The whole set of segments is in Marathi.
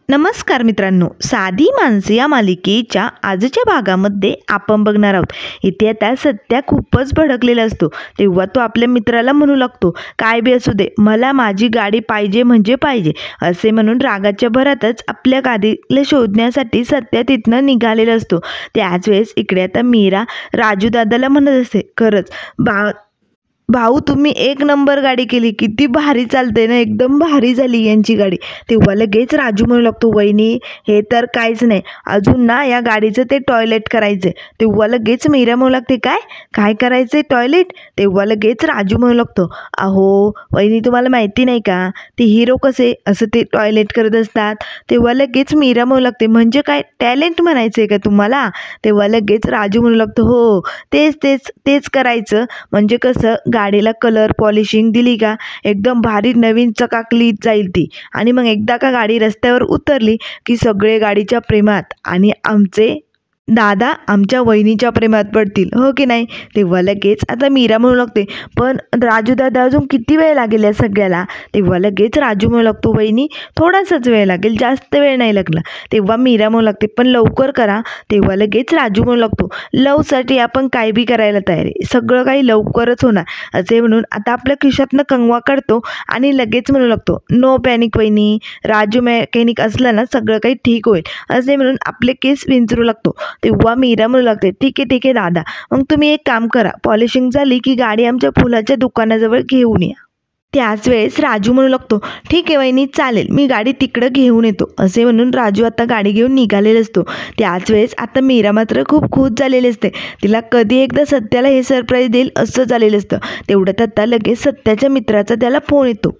नमस्कार मित्रांनो, साधी माणसे या मालिकेच्या आजच्या भागामध्ये आपण बघणार आहोत. इथे आता सत्या खूपच भडकलेला असतो. तेव्हा तो आपल्या मित्राला म्हणू लागतो, काय बी असू दे, मला माझी गाडी पाहिजे म्हणजे पाहिजे. असे म्हणून रागाच्या भरातच आपल्या गाडीला शोधण्यासाठी सत्या तिथनं निघालेला असतो. त्याच वेळेस इकडे आता मीरा राजू दादाला म्हणत असते, खरंच भाऊ तुम्ही एक नंबर गाडी केली, किती भारी चालते ना, एकदम भारी झाली यांची गाडी. तेव्हा लगेच राजू म्हणू लागतो, वहिनी हे तर काहीच नाही, अजून ना या गाडीचं ते टॉयलेट करायचं. तेव्हा लगेच मीरा म्हणू लागते, काय काय करायचंय टॉयलेट. तेव्हा लगेच राजू म्हणू लागतो, अहो वहिनी तुम्हाला माहिती नाही का, ते हिरो कसे असं ते टॉयलेट करत असतात. तेव्हा लगेच मीरा म्हणू लागते, म्हणजे काय टॅलेंट म्हणायचंय का तुम्हाला. तेव्हा लगेच राजू म्हणू लागतो, हो तेच तेच तेच करायचं, म्हणजे कसं गाडीला कलर पॉलिशिंग दिली का एकदम भारी नवीन चकाकलीत जाईल ती. आणि मग एकदा का गाडी रस्त्यावर उतरली की सगळे गाडीच्या प्रेमात आणि आमचे दादा आमच्या वहिनीच्या प्रेमात पडतील, हो की नाही. तेव्हा लगेच आता मीरा म्हणू लागते, पण राजू दादा अजून किती वेळ लागेल या सगळ्याला. तेव्हा लगेच राजू म्हणू लागतो, वहिनी थोडासाच वेळ लागेल, जास्त वेळ नाही लागला. तेव्हा मीरा म्हणू लागते, पण लवकर करा. तेव्हा लगेच राजू म्हणू लागतो, लवसाठी आपण काय बी करायला तयार आहे, सगळं काही लवकरच होणार. असे म्हणून आता आपल्या खिशातनं कंगवा काढतो आणि लगेच म्हणू लागतो, नो पॅनिक वहिनी, राजू मेकॅनिक असला ना सगळं काही ठीक होईल. असे म्हणून आपले केस विंचरू लागतो. तेव्हा मीरा म्हणू लागते, ठीक आहे दादा, मग तुम्ही एक काम करा, पॉलिशिंग झाली की गाडी आमच्या फुलाच्या दुकानाजवळ घेऊन या. त्याच वेळेस राजू म्हणू लागतो, ठीक आहे वहिनी चालेल, मी गाडी तिकडं घेऊन येतो. असे म्हणून राजू आता गाडी घेऊन निघालेला असतो. त्याच वेळेस आता मीरा मात्र खूप खुश झालेली असते. तिला कधी एकदा सत्याला हे सरप्राईज देईल असं झालेलं असतं. तेवढ्यात आता लगेच सत्याच्या मित्राचा त्याला फोन येतो.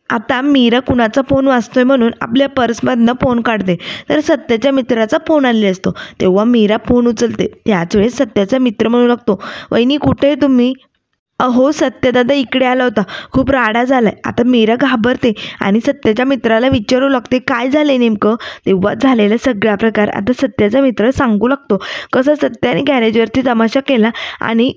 आता मीरा कुणाचा फोन वाजतोय म्हणून आपल्या पर्समधनं फोन काढते, तर सत्याच्या मित्राचा फोन आलेला असतो. तेव्हा मीरा फोन उचलते. त्याच वेळेस सत्याचा मित्र म्हणू लागतो, वहिनी कुठे आहे तुम्ही. अहो सत्यदादा इकडे आला होता, खूप राडा झालाय. आता मीरा घाबरते आणि सत्याच्या मित्राला विचारू लागते, काय झालंय नेमकं. तेव्हा झालेला सगळा प्रकार आता सत्याचा मित्र सांगू लागतो. कसं सत्याने गॅरेजवरती तमाशा केला आणि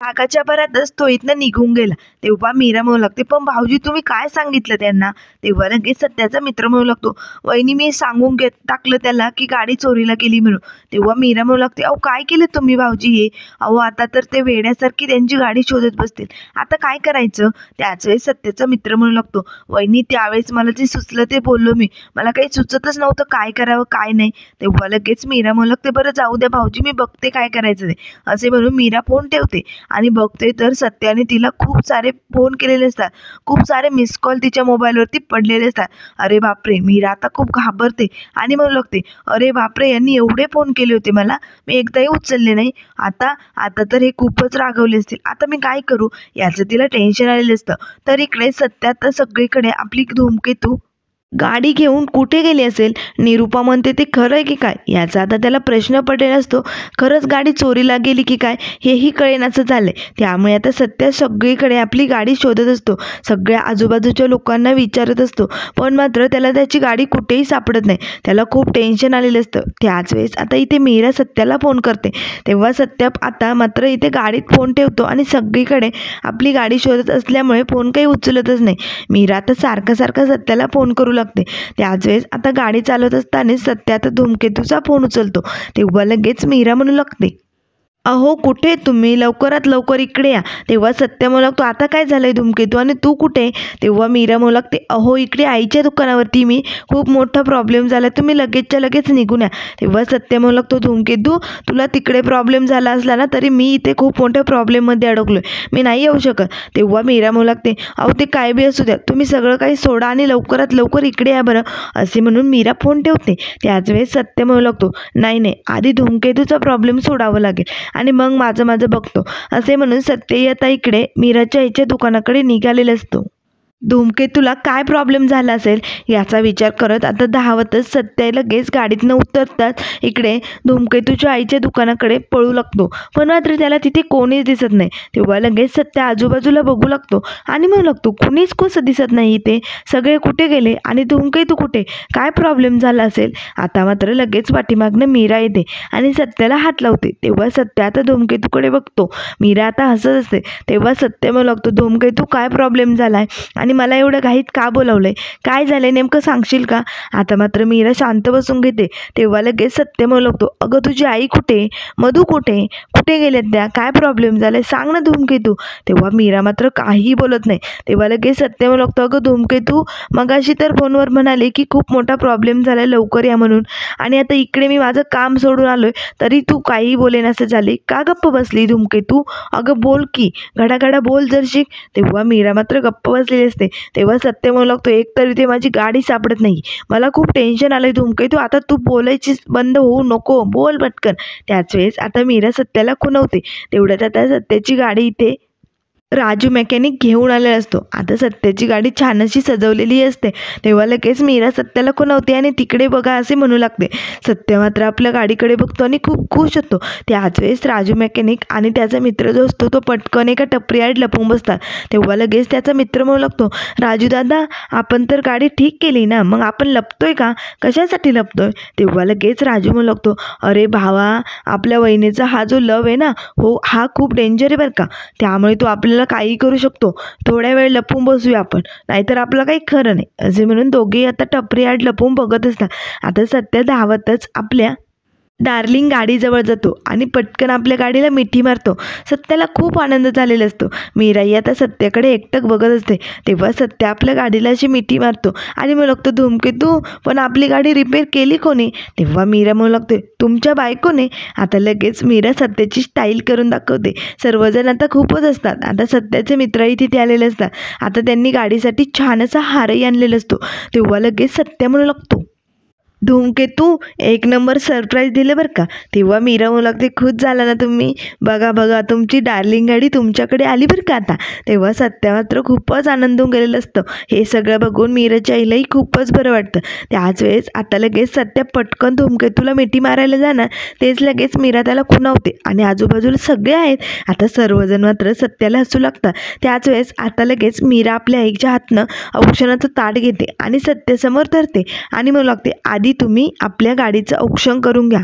रागाच्या भरातच तो इथनं निघून गेला. तेव्हा मीरा म्हणू लागते, पण भाऊजी तुम्ही काय सांगितलं त्यांना. तेव्हा लगेच सत्याचा मित्र म्हणू लागतो, वहिनी मी सांगून टाकलं त्याला की गाडी चोरीला गेली म्हणून. तेव्हा मीरा म्हणू लागते, अहो काय केलं तुम्ही भाऊजी हे. अहो आता तर ते वेड्यासारखी त्यांची गाडी शोधत बसतील, आता काय करायचं. त्याच वेळेस सत्याचा मित्र म्हणू लागतो, वहिनी त्यावेळेस मला जे सुचलं ते बोललो मी, मला काही सुचतच नव्हतं काय करावं काय नाही. तेव्हा लगेच मीरा म्हणू लागते, बरं जाऊ द्या भाऊजी, मी बघते काय करायचं ते. असे म्हणून मीरा फोन ठेवते आणि बघते तर सत्याने तिला खूप सारे फोन केलेले असतात, खूप सारे मिस कॉल तिच्या मोबाईलवरती पडलेले असतात. अरे बापरे, मीरा आता खूप घाबरते आणि म्हणू लागते, अरे बापरे यांनी एवढे फोन केले होते मला, मी एकदाही उचलले नाही. आता आता तर हे खूपच रागवले असतील, आता मी काय करू, याचं तिला टेन्शन आलेलं असतं. तर इकडे सत्या तर सगळीकडे आपली धूमकेतू गाडी घेऊन कुठे गेली असेल. निरुपा म्हणते ते खरं आहे की काय, याचा आता त्याला प्रश्न पडलेला असतो. खरंच गाडी चोरीला गेली की काय हेही कळेनाचं झालंय. त्यामुळे आता सत्या सगळीकडे आपली गाडी शोधत असतो, सगळ्या आजूबाजूच्या लोकांना विचारत असतो, पण मात्र त्याला त्याची गाडी कुठेही सापडत नाही. त्याला खूप टेन्शन आलेलं असतं. त्याच वेळेस आता इथे मीरा सत्याला फोन करते. तेव्हा सत्या आता मात्र इथे गाडीत फोन ठेवतो आणि सगळीकडे आपली गाडी शोधत असल्यामुळे फोन काही उचलतच नाही. मीरा आता सारखा सत्याला फोन करू लागते. त्याच वेळेस आता गाडी चालवत असताना सत्या आता धूमकेतूचा फोन उचलतो. तेव्हा लगेच मीरा म्हणू लागते, अहो कुठे तुम्ही, लवकरात लवकर इकडे या. तेव्हा सत्य म्हणू लागतो, आता काय झालंय धूमकेतू आणि तू कुठे. तेव्हा मीरा म्हणू लागते, अहो इकडे आईच्या दुकानावरती मी, खूप मोठा प्रॉब्लेम झाला, तुम्ही लगेचच्या लगेच निघून या. तेव्हा सत्य म्हणू लागतो, धूमकेतू तुला तिकडे प्रॉब्लेम झाला असला ना तरी मी इथे खूप मोठ्या प्रॉब्लेममध्ये अडकलोय, मी नाही येऊ शकत. तेव्हा मीरा म्हणू लागते, अहो ते काय बी असू द्या, तुम्ही सगळं काही सोडा आणि लवकरात लवकर इकडे या बरं. असे म्हणून मीरा फोन ठेवते. त्याच वेळेस सत्य म्हणू लागतो, नाही आधी धूमकेतूचा प्रॉब्लेम सोडावा लागेल आणि मग माझं बघतो. असे म्हणून सत्य आता इकडे मीराच्या आईच्या दुकानाकडे निघालेला असतो. धूमकेतूला काय प्रॉब्लेम झाला असेल याचा विचार करत आता धावतच सत्य लगेच गाडीतनं उतरतात इकडे धूमकेतूच्या आईच्या दुकानाकडे पळू लागतो. पण मात्र त्याला तिथे कोणीच दिसत नाही. तेव्हा लगेच सत्य आजूबाजूला बघू लागतो आणि म्हणू लागतो, कुणीच कसं दिसत नाही इथे, सगळे कुठे गेले आणि धूमकेतू कुठे, काय प्रॉब्लेम झाला असेल. आता मात्र लगेच पाठीमागनं मीरा येते आणि सत्याला हात लावते. तेव्हा सत्य आता धूमकेतूकडे बघतो. मीरा आता हसत असते. तेव्हा सत्य म्हणू लागतो, धूमकेतू काय प्रॉब्लेम झालाय आणि मला एवढं घाईत का बोलावलंय? काय झालंय नेमकं सांगशील का? आता मात्र मीरा शांत बसून घेते. तेव्हा लगेच सत्य म्हणू लागतो, अगं तुझी आई कुठे? मधू कुठे? कुठे गेलेत त्या? काय प्रॉब्लेम झालाय? सांग ना धूमकेतू. तेव्हा मीरा मात्र काहीही बोलत नाही. तेव्हा लगेच सत्य म्हणू लागतो, अगं धूमकेतू, मगाशी तर फोनवर म्हणाले की खूप मोठा प्रॉब्लेम झालाय, लवकर या म्हणून, आणि आता इकडे मी माझं काम सोडून आलोय तरी तू काही बोलेनासं झाली. का गप्प बसली धूमकेतू? अगं बोल की, घडाघडा बोल जर. तेव्हा मीरा मात्र गप्प बसलेली असते. तेव्हा सत्य म्हणू लागतो, एक तर इथे माझी गाडी सापडत नाही, मला खूप टेन्शन आलंय धूमकेतू, आता तू बोलायची बंद होऊ नको, बोल पटकन. त्याच वेळेस आता मीरा सत्याला खुणवते. तेवढ्यात आता सत्याची गाडी इथे राजू मेकॅनिक घेऊन आलेला असतो. आता सत्याची गाडी छान अशी सजवलेली असते. तेव्हा लगेच मीरा सत्याला खुणवते आणि तिकडे बघा असे म्हणू लागते. सत्य मात्र आपल्या गाडीकडे बघतो आणि खूप खुश होतो. त्याच वेळेस राजू मेकॅनिक आणि त्याचा मित्र जो असतो तो पटकन एका टपरीआड लपून बसतात. तेव्हा लगेच त्याचा मित्र म्हणू लागतो, राजू दादा, आपण तर गाडी ठीक केली ना, मग आपण लपतोय का? कशासाठी लपतोय? तेव्हा लगेच राजू म्हणू लागतो, अरे भावा, आपल्या वहिनीचा हा जो लव आहे ना, हो, हा खूप डेंजर आहे बरं का, त्यामुळे तो आपल्याला काही करू शकतो. थोड्या वेळ लपून बसूया आपण, नाहीतर आपलं काही खरं नाही. असे म्हणून दोघेही आता टपरी आड लपून बघत असतात. आता सत्य धावतच आपल्या डार्लिंग गाडीजवळ जातो आणि पटकन आपल्या गाडीला मिठी मारतो. सत्याला खूप आनंद झालेला असतो. मीराही आता सत्याकडे एकटक बघत असते. तेव्हा सत्य आपल्या गाडीला अशी मिठी मारतो आणि मग लागतो, धूमकेतू, पण आपली गाडी रिपेअर केली कोणी? तेव्हा मीरा म्हणू लागते, तुमच्या बायकोने. आता लगेच मीरा सत्याची स्टाईल करून दाखवते. सर्वजण आता खूपच असतात. आता सत्याचे मित्रही तिथे आलेले असतात. आता त्यांनी गाडीसाठी छान असा हारही आणलेला असतो. तेव्हा लगेच सत्य म्हणू लागतो, धूमकेतू, एक नंबर सरप्राईज दिलं बरं का. तेव्हा मीरा म्हणू लागते, खुश झाला ना तुम्ही? बघा बघा, तुमची डार्लिंग गाडी तुमच्याकडे आली बरं का आता. तेव्हा सत्या मात्र खूपच आनंद होऊन गेलेलं असतं. हे सगळं बघून मीराच्या आईलाही खूपच बरं वाटतं. त्याच वेळेस आता लगेच सत्या पटकन धूमकेतूला मिठी मारायला जाणार, तेच लगेच मीरा त्याला खुणावते आणि आजूबाजूला सगळे आहेत. आता सर्वजण मात्र सत्याला हसू लागतात. त्याच वेळेस आता लगेच मीरा आपल्या आईच्या हातनं औक्षणाचं ताट घेते आणि सत्यासमोर धरते आणि म्हणू लागते, आधी तुम्ही आपल्या गाडीचं औक्षण करून घ्या,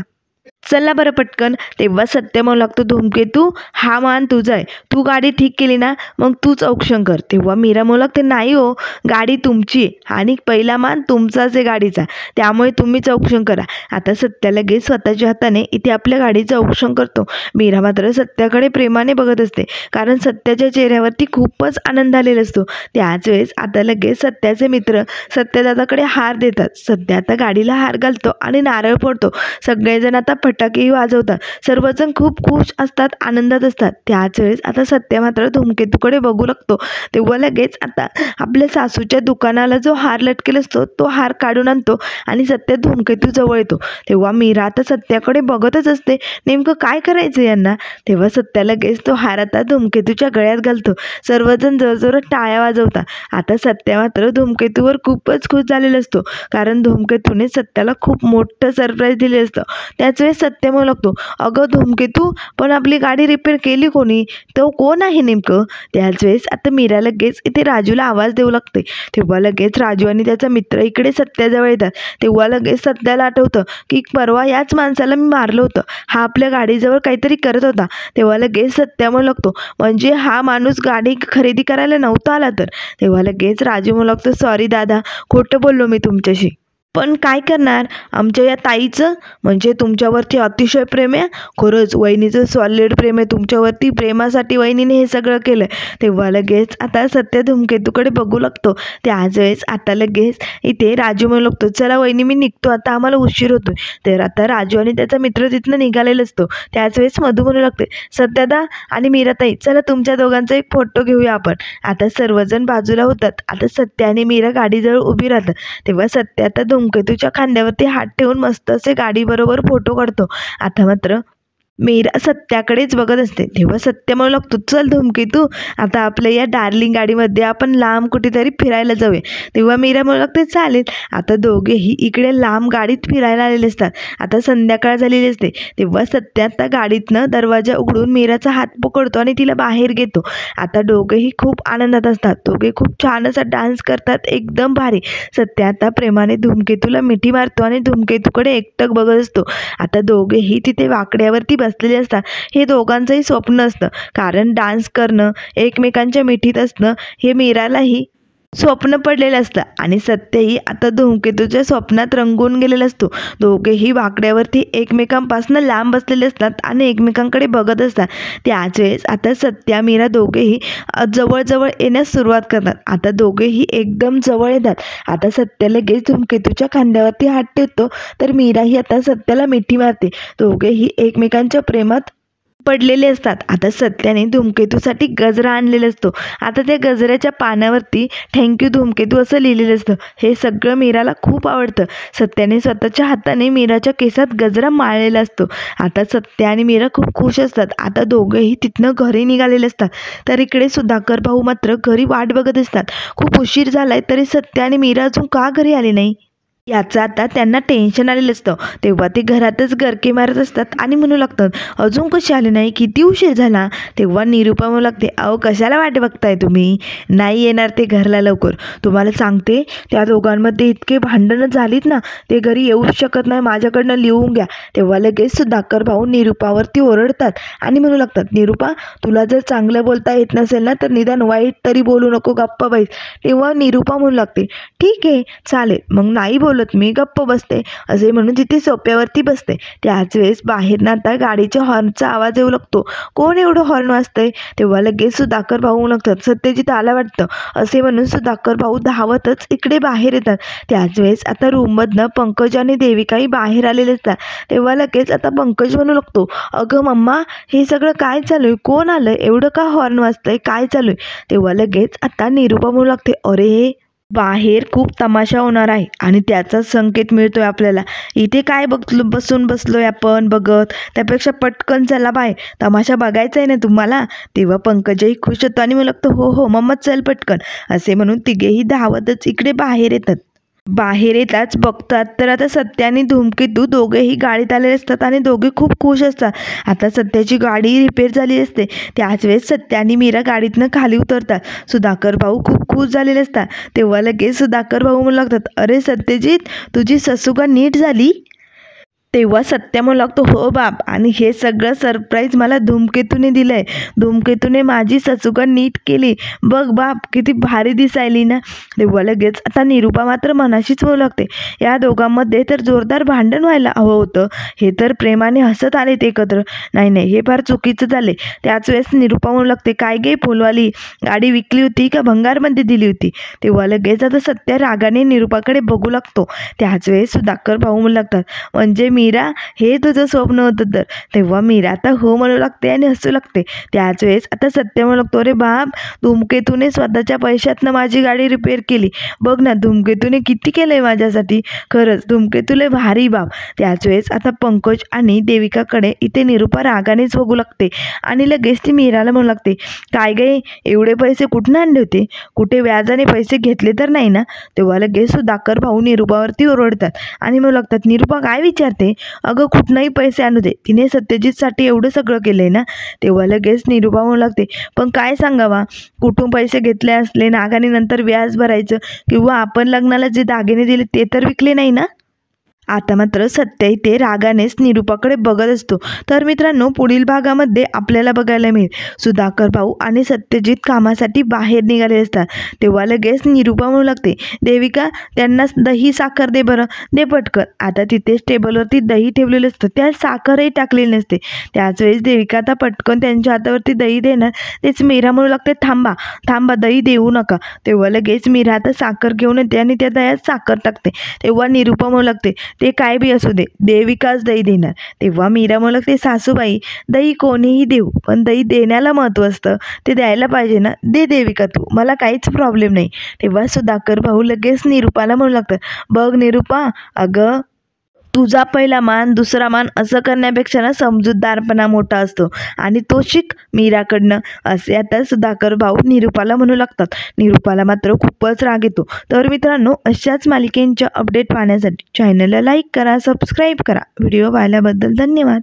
चला बरं पटकन. तेव्हा सत्य म्हणू लागतो, धूमकेतू, हा मान तुझा आहे, तू गाडी ठीक केली ना, मग तूच औक्षण कर. तेव्हा मीरा म्हणू लागते, नाही हो, गाडी तुमची आहे आणि पहिला मान तुमचाच आहे गाडीचा, त्यामुळे तुम्हीच औक्षण करा. आता सत्या लगेच स्वतःच्या हाताने इथे आपल्या गाडीचं औक्षण करतो. मीरा मात्र सत्याकडे प्रेमाने बघत असते, कारण सत्याच्या चेहऱ्यावरती खूपच आनंद आलेला असतो. त्याच वेळेस आता लगेच सत्याचे मित्र सत्यदादाकडे हार देतात. सत्या आता गाडीला हार घालतो आणि नारळ फोडतो. सगळेजण आता फटाकेही वाजवतात. सर्वजण खूप खुश असतात, आनंदात असतात. त्याच वेळेस आता सत्य मात्र धूमकेतूकडे बघू लागतो. तेव्हा लगेच आता आपल्या सासूच्या दुकानाला जो हार लटकेल असतो तो हार काढून आणतो आणि सत्य धूमकेतू जवळ येतो. तेव्हा मीरा आता सत्याकडे बघतच असते, नेमकं काय करायचं यांना. तेव्हा सत्या लगेच तो हार आता धूमकेतूच्या गळ्यात घालतो. सर्वजण जोरजोरात टाळ्या वाजवतात. आता सत्या मात्र धूमकेतूवर खूपच खुश झालेला असतो, कारण धूमकेतूने सत्याला खूप मोठं सरप्राईज दिले असतं. त्याच वेळेस सत्य म्हणू लागतो, अगं धूमकेतू, पण आपली गाडी रिपेअर केली कोणी? तो कोण आहे नेमकं? त्याच वेळेस आता मीरा लगेच इथे राजूला आवाज देऊ लागते. तेव्हा लगेच राजू आणि त्याचा मित्र इकडे सत्याजवळ येतात. तेव्हा लगेच सत्याला आठवतं की परवा याच माणसाला मी मारलं होतं, हा आपल्या गाडीजवळ काहीतरी करत होता. तेव्हा लगेच सत्या म्हणू लागतो, म्हणजे हा माणूस गाडी खरेदी करायला नव्हता आला तर? तेव्हा लगेच राजू म्हणू लागतो, सॉरी दादा, खोटं बोललो मी तुमच्याशी, पण काय करणार, आमच्या या ताईचं म्हणजे तुमच्यावरती अतिशय प्रेम आहे. खरंच वहिनीचं सॉलिड प्रेम आहे तुमच्यावरती, प्रेमासाठी वहिनीने हे सगळं केलं. तेव्हा लगेच आता सत्य धूमकेतूकडे बघू लागतो. त्याच वेळेस आता लगेच इथे राजू म्हणू लागतो, चला वहिनी मी निघतो आता, आम्हाला उशीर होतोय. तर आता राजू आणि त्याचा मित्र तिथनं निघालेला असतो. त्याच वेळेस मधू म्हणू लागते, सत्यादा आणि मीराताई, चला तुमच्या दोघांचा एक फोटो घेऊया आपण. आता सर्वजण बाजूला होतात. आता सत्या आणि मीरा गाडीजवळ उभी राहतात. तेव्हा सत्य आता धूमकेतूच्या खांद्यावरती हात ठेवून मस्त असे गाडीबरोबर फोटो काढतो. आता मात्र मीरा सत्याकडेच बघत असते. तेव्हा सत्य म्हणू लागतो, चल धूमकेतू, आता आपल्या या डार्लिंग गाडीमध्ये आपण लांब कुठेतरी फिरायला जाऊया. तेव्हा मीरा म्हणू लागते, चालेल. आता दोघेही इकडे लांब गाडीत फिरायला आलेले असतात. आता संध्याकाळ झालेली असते. तेव्हा सत्य आता गाडीतनं दरवाजा उघडून मीराचा हात पकडतो आणि तिला बाहेर घेतो. आता दोघेही खूप आनंदात असतात. दोघे खूप छान असा डान्स करतात, एकदम भारी. सत्य आता प्रेमाने धूमकेतूला मिठी मारतो आणि धूमकेतूकडे एकटक बघत असतो. आता दोघेही तिथे वाकड्यावरती बसलेले असतात. हे दोघांचंही स्वप्न असतं, कारण डान्स करणं, एकमेकांच्या मिठीत असणं हे मीरालाही स्वप्न पडलेलं असतं आणि सत्यही आता धूमकेतूच्या स्वप्नात रंगून गेलेला असतो. दोघेही वाकड्यावरती एकमेकांपासून लांब बसलेले असतात आणि एकमेकांकडे बघत असतात. त्याच वेळेस आता सत्या मीरा दोघेही जवळजवळ येण्यास सुरुवात करतात. आता दोघेही एकदम जवळ येतात. आता सत्या लगेच धूमकेतूच्या खांद्यावरती हात ठेवतो तर मीराही आता सत्याला मिठी मारते. दोघेही एकमेकांच्या प्रेमात पडलेले असतात. आता सत्याने धूमकेतूसाठी गजरा आणलेला असतो. आता त्या गजऱ्याच्या पानावरती थँक्यू धूमकेतू असं लिहिलेलं असतं. हे सगळं मीराला खूप आवडतं. सत्याने स्वतःच्या हाताने मीराच्या केसात गजरा माळलेला असतो. आता सत्या आणि मीरा खूप खुश असतात. आता दोघंही तिथनं घरी निघालेले असतात. तर इकडे सुधाकर भाऊ मात्र घरी वाट बघत असतात. खूप उशीर झालाय तरी सत्या आणि मीरा अजून का घरी आली नाही याचं आता त्यांना टेन्शन आलेलं असतं. तेव्हा ते घरातच गरके मारत असतात आणि म्हणू लागतात अजून कशी आले नाही, किती उशीर झाला. तेव्हा निरूपा म्हणू लागते अहो कशाला वाट बघताय तुम्ही, नाही येणार ते घरला लवकर. तुम्हाला सांगते त्या दोघांमध्ये इतके भांडणं झालीत ना, ते घरी येऊ शकत नाही, माझ्याकडनं लिहून घ्या. तेव्हा लगेच सुधाकर भाऊ निरूपावरती ओरडतात आणि म्हणू लागतात निरूपा तुला जर चांगलं बोलता येत नसेल ना तर निदान वाईट तरी बोलू नको, गप्पा बैस. तेव्हा निरूपा म्हणू लागते ठीक आहे चालेल, मग नाही बोलत मी गप्प बसते असे म्हणून तिथे सोप्यावरती बसते. त्याच वेळेस बाहेर आता गाडीच्या हॉर्नचा आवाज येऊ लागतो. कोण एवढं हॉर्न वाजतंय. तेव्हा लगेच सुधाकर भाऊ लागतात सत्यजित आला वाटतं असे म्हणून सुधाकर भाऊ धावतच इकडे बाहेर येतात. त्याच वेळेस आता रूममधनं पंकज आणि देविकाही बाहेर आलेले असतात. तेव्हा लगेच आता पंकज म्हणू लागतो अगं मम्मा हे सगळं काय चालू आहे, कोण आलं, एवढं का हॉर्न वाजतंय, काय चालू आहे. तेव्हा लगेच आता निरूपा म्हणू लागते अरे बाहेर खूप तमाशा होणार आहे आणि त्याचा संकेत मिळतोय आपल्याला. इथे काय बसून बसलोय आपण बघत, त्यापेक्षा पटकन चला बाहेर, तमाशा बघायचा आहे ना तुम्हाला. तेव्हा पंकजही खुश होतो आणि मला लागतं हो हो मम्मा चल पटकन असे म्हणून तिघेही धावतच इकडे बाहेर येतात. बाहेर येताच बघतात तर आता सत्या आणि धूमकेतू दोघेही गाडीत आलेले असतात आणि दोघे खूप खुश असतात. आता सत्याची गाडी रिपेअर झाली असते. त्याच वेळेस सत्या आणि मीरा गाडीतनं खाली उतरतात. सुधाकर भाऊ खूप खुश झालेले असतात. तेव्हा लगेच सुधाकर भाऊ म्हणू लागतात अरे सत्यजित तुझी ससुका नीट झाली. तेव्हा सत्या म्हणू लागतो हो बाप, आणि हे सगळं सरप्राईज मला धूमकेतूने दिलंय. धूमकेतूने माझी ससुका नीट केली, बघ बाप किती भारी दिसायली ना. तेव्हा लगेच आता निरूपा मात्र मनाशीच म्हणू लागते या दोघांमध्ये तर जोरदार भांडण व्हायला हवं होतं. हे तर प्रेमाने हसत आलेत एकत्र, नाही नाही हे फार चुकीचं झाले. त्याच वेळेस निरूपा म्हणू लागते काय गे फुलवाली, गाडी विकली होती का भंगारमध्ये दिली होती. तेव्हा लगेच आता सत्या रागाने निरूपाकडे बघू लागतो. त्याच वेळेस सुधाकर भाऊ म्हणू लागतात म्हणजे मीरा हे तुझं स्वप्न होतं तर. तेव्हा मीरा आता हो म्हणू लागते आणि हसू लागते. त्याच वेळेस आता सत्य म्हणू लागतो अरे बाप धूमकेतूने स्वतःच्या पैशातनं माझी गाडी रिपेअर केली, बघ ना धूमकेतूने किती केलंय माझ्यासाठी, खरंच धूमकेतूले भारी बाप. त्याच वेळेस आता पंकज आणि देविकाकडे इथे निरूपा रागानेच बघू लागते आणि लगेच ती मीराला म्हणू लागते काय गे एवढे पैसे कुठून आणले होते, कुठे व्याजाने पैसे घेतले तर नाही ना. तेव्हा लगेच सुधाकर भाऊ निरूपावरती ओरडतात आणि म्हणू लागतात निरूपा काय विचारते, अगं कुठनंही पैसे आणू दे, तिने सत्यजितसाठी एवढं सगळं केलंय ना. तेव्हा लगेच निरूपा म्हणू लागते पण काय सांगावा, कुठून पैसे घेतले असले नागाने नंतर व्याज भरायचं, किंवा आपण लग्नाला जे दागिने दिले ते तर विकले नाही ना. आता मात्र सत्य इथे रागानेच निरूपाकडे बघत असतो. तर मित्रांनो पुढील भागामध्ये आपल्याला बघायला मिळेल सुधाकर भाऊ आणि सत्यजित कामासाठी बाहेर निघाले असतात. तेव्हा लगेच निरूपा म्हणू लागते देविका त्यांना दही साखर दे बरं, दे पटकन. आता तिथेच टेबलवरती दही ठेवलेलं असतं, त्यात साखरही टाकलेली नसते. त्याच वेळेस देविका आता पटकन त्यांच्या हातावरती दही देणार. तेच मीरा म्हणू लागते थांबा थांबा दही देऊ नका. तेव्हा लगेच मीरा आता साखर घेऊन येते आणि त्या दह्यात साखर टाकते. तेव्हा निरूपा म्हणू लागते ते काय बी असू दे देविकाच दही देणार. तेव्हा मीरा म्हणू लागते सासूबाई दही कोणीही देऊ पण दही देण्याला महत्त्व असतं, ते द्यायला पाहिजे ना, दे देविका तू, मला काहीच प्रॉब्लेम नाही. तेव्हा सुधाकर भाऊ लगेच निरूपाला म्हणू लागतं बघ निरूपा अगं तुझा पहिला मान दुसरा मान असं करण्यापेक्षा ना समजूतदारपणा मोठा असतो आणि तो शिक मीराकडनं असे आता सुधाकर भाऊ निरूपाला म्हणू लागतात. निरूपाला मात्र खूपच राग येतो. तर मित्रांनो अशाच मालिकेंच्या अपडेट पाहण्यासाठी चॅनलला लाईक करा, सबस्क्राईब करा. व्हिडिओ पाहिल्याबद्दल धन्यवाद.